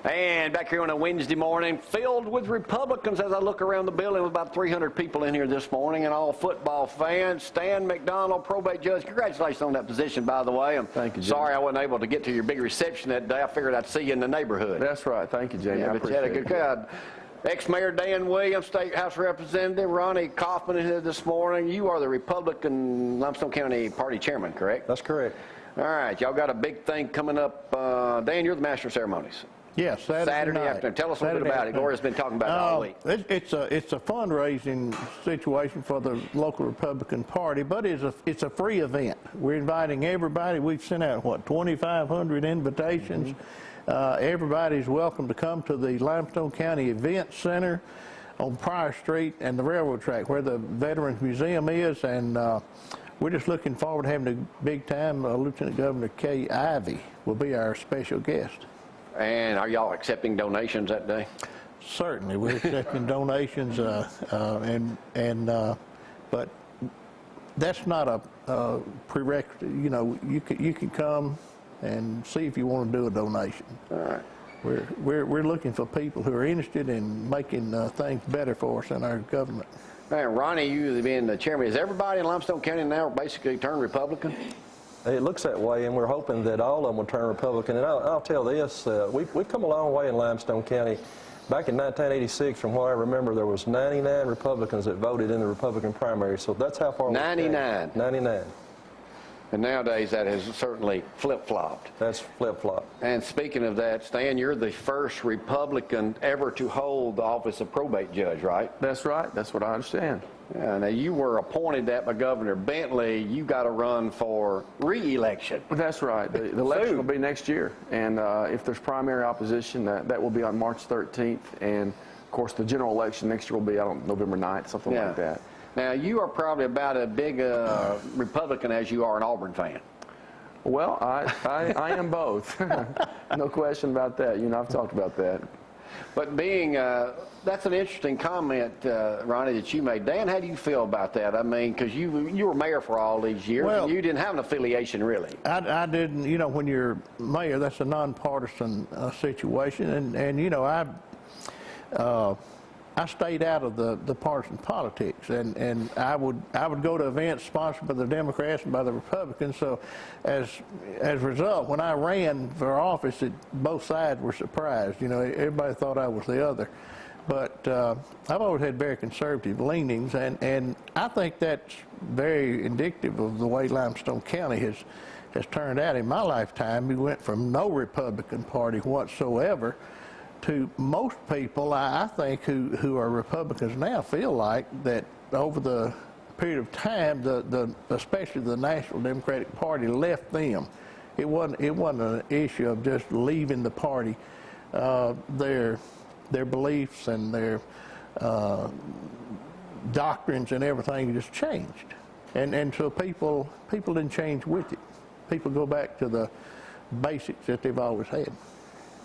And back here on a Wednesday morning, filled with Republicans as I look around the building, with about 300 people in here this morning, and all football fans. Stan Mcdonald, probate judge. Congratulations on that position, by the way. I'm Thank you, Jimmy. Sorry I wasn't able to get to your big reception that day. I figured I'd see you in the neighborhood. That's right. Thank you, Jamie. Yeah, but you had a good crowd. Ex-Mayor Dan Williams, State House Representative Ronnie Coffman is here this morning. You are the Republican Limestone County Party Chairman, correct? That's correct. All right, y'all got a big thing coming up. Dan, you're the Master of Ceremonies. Yes, Saturday night. Afternoon. Tell us a little bit about it. Gloria's been talking about it all week. It's a fundraising situation for the local Republican Party, but it's a free event. We're inviting everybody. We've sent out, 2,500 invitations. Everybody's welcome to come to the Limestone County Event Center on Pryor Street and the railroad track where the Veterans Museum is, and we're just looking forward to having a big time. Lieutenant Governor Kay Ivey will be our special guest. And are y'all accepting donations that day? Certainly, we're accepting donations, but that's not a prerequisite. You know, you can come and see if you want to do a donation. All right. We're looking for people who are interested in making things better for us in our government. And Ronnie, you being the chairman, is everybody in Limestone County now basically turned Republican? It looks that way, and we're hoping that all of them will turn Republican. And I'll tell this, we've come a long way in Limestone County. Back in 1986, from what I remember, there was 99 Republicans that voted in the Republican primary. So that's how far 99. 99. And nowadays that has certainly flip-flopped. That's flip-flop. And speaking of that, Stan, you're the first Republican ever to hold the office of probate judge, right? That's right. That's what I understand. Yeah, now you were appointed that by Governor Bentley. You got to run for re-election. That's right. The election will be next year, and if there's primary opposition, that will be on March 13th, and of course the general election next year will be on November 9th, something like that. Now you are probably about as big a Republican as you are an Auburn fan. Well, I am both. No question about that. You know, I've talked about that. But that's an interesting comment, Ronnie, that you made. Dan, how do you feel about that? I mean, because you were mayor for all these years, and you didn't have an affiliation, really. I didn't. You know, when you're mayor, that's a nonpartisan situation, and you know, I stayed out of the partisan politics, and I would go to events sponsored by the Democrats and by the Republicans. So, as a result, when I ran for office, both sides were surprised. You know, everybody thought I was the other. But I've always had very conservative leanings, and I think that's very indicative of the way Limestone County has turned out. In my lifetime, we went from no Republican Party whatsoever to most people, I think, who are Republicans now feel like that over the period of time, especially the National Democratic Party left them. It wasn't an issue of just leaving the party. Their beliefs and their doctrines and everything just changed, and so people didn't change with it. People go back to the basics that they've always had.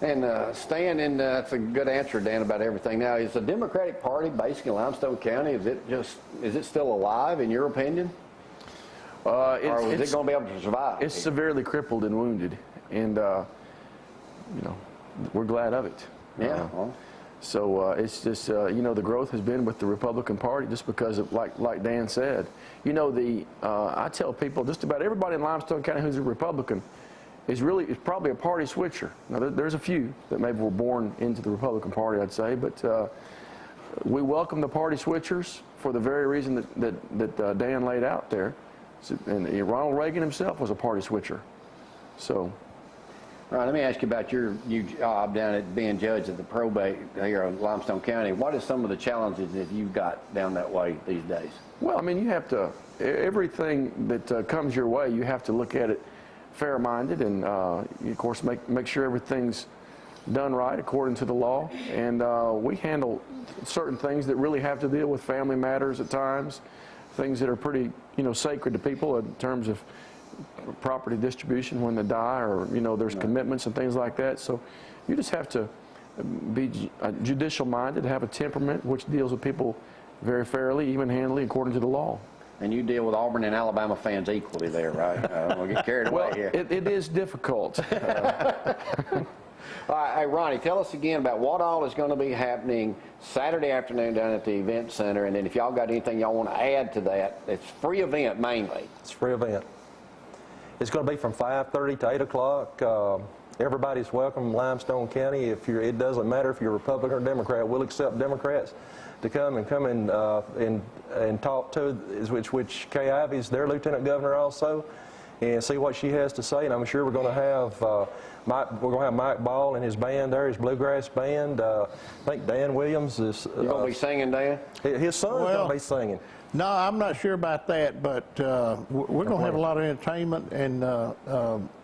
And Stan, that's a good answer, Dan, about everything. Now, is the Democratic Party basically in Limestone County, is it still alive in your opinion? Or is it going to be able to survive? It's severely crippled and wounded, and you know, we're glad of it. Yeah. So it's just you know, the growth has been with the Republican Party just because of, like Dan said. You know, I tell people just about everybody in Limestone County who's a Republican is probably a party switcher. Now there's a few that maybe were born into the Republican Party, I'd say, but we welcome the party switchers for the very reason that Dan laid out there. So, and Ronald Reagan himself was a party switcher. So. All right, let me ask you about your new job down at being judge of the probate here in Limestone County. What are some of the challenges that you've got down that way these days? Well, I mean, you have to, everything that comes your way, you have to look at it fair-minded and, of course, make sure everything's done right according to the law. And we handle certain things that really have to deal with family matters at times, things that are pretty, you know, sacred to people in terms of property distribution when they die, or, you know, there's commitments and things like that. So you just have to be judicial-minded, have a temperament which deals with people very fairly, even-handedly, according to the law. And you deal with Auburn and Alabama fans equally there, right? I don't want to get carried away here. Well, it is difficult. All right, hey, Ronnie, tell us again about what all is going to be happening Saturday afternoon down at the event center, and then if y'all got anything y'all want to add to that. It's a free event mainly. It's a free event. It's going to be from 5:30 to 8 o'clock. Everybody's welcome in Limestone County. It doesn't matter if you're Republican or Democrat. We'll accept Democrats to come and talk to, which Kay Ivey's their lieutenant governor also, and see what she has to say. And I'm sure we're going to have Mike Ball and his band there, his bluegrass band. I think Dan Williams is. You going to be singing, Dan? His son's going to be singing. No, I'm not sure about that, but we're going to have a lot of entertainment, and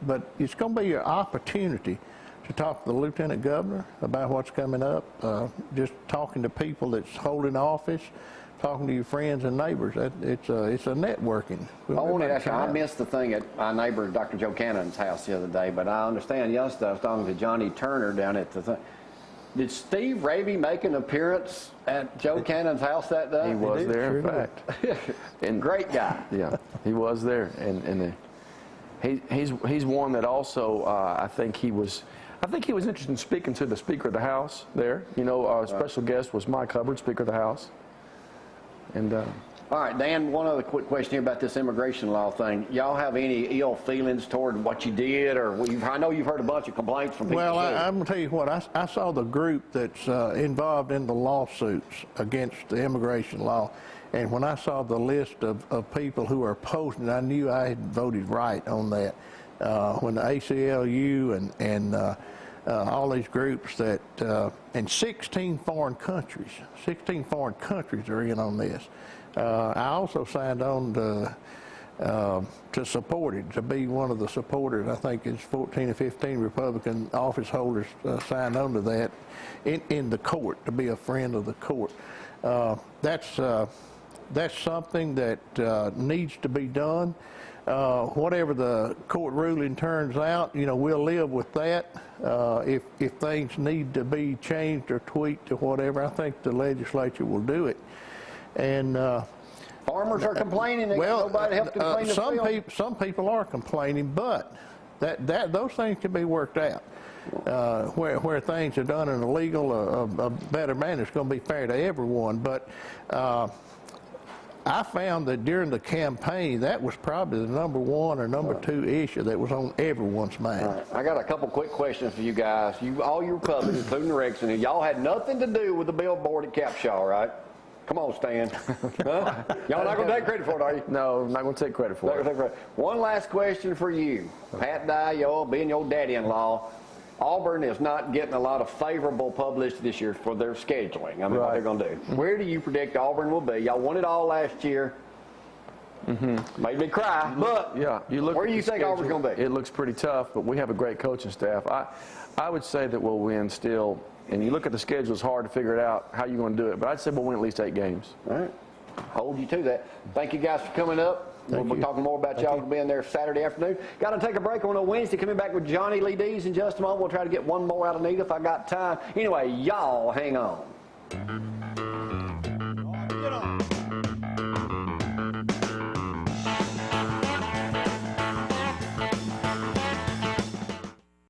but it's going to be an opportunity to talk to the lieutenant governor about what's coming up. Just talking to people that's holding office, talking to your friends and neighbors. It's a networking. I wanted to ask you, I missed the thing at my neighbor Dr. Joe Cannon's house the other day, but I understand yesterday I was talking to Johnny Turner down at the thing. Did Steve Raby make an appearance at Joe Cannon's house that day? He was there, in fact. And great guy. Yeah, he was there, and he's one that also I think he was interested in speaking to the Speaker of the House there. You know, our special guest was Mike Hubbard, Speaker of the House. And all right, Dan, one other quick question here about this immigration law thing. Y'all have any ill feelings toward what you did, or I know you've heard a bunch of complaints from people. Well, I'm going to tell you what, I saw the group that's involved in the lawsuits against the immigration law, and when I saw the list of people who are opposing, I knew I had voted right on that. When the ACLU and all these groups that, and 16 foreign countries are in on this. I also signed on to support it, to be one of the supporters. I think it's 14 or 15 Republican office holders signed on to that in the court, to be a friend of the court. That's something that needs to be done. Whatever the court ruling turns out, you know, we'll live with that. If things need to be changed or tweaked or whatever, I think the legislature will do it. And farmers are complaining. They got nobody to help them clean some people are complaining, but those things can be worked out. Where things are done in a legal, a better manner, it's going to be fair to everyone. But I found that during the campaign, that was probably the number one or number two issue that was on everyone's mind. Right. I got a couple quick questions for you guys. All you Republicans, including the Rex, and y'all had nothing to do with the billboard at Capshaw, right? Come on, Stan. Huh? Y'all not going to take credit for it, are you? No, I'm not going to take credit for it. One last question for you. Pat Dye, being your daddy-in-law, Auburn is not getting a lot of favorable publicity this year for their scheduling. I mean, what they're going to do. Where do you predict Auburn will be? Y'all won it all last year. Made me cry, but yeah, where do you think Auburn's going to be? It looks pretty tough, but we have a great coaching staff. I would say that we'll win still. And you look at the schedule, it's hard to figure it out how you're going to do it. But I'd say we'll win at least 8 games. All right. Hold you to that. Thank you guys for coming up. We'll be talking more about y'all being there Saturday afternoon. Got to take a break on a Wednesday. Coming back with Johnny Lee Dees in just a moment. We'll try to get one more out of Nita if I got time. Anyway, y'all hang on. All right, get on.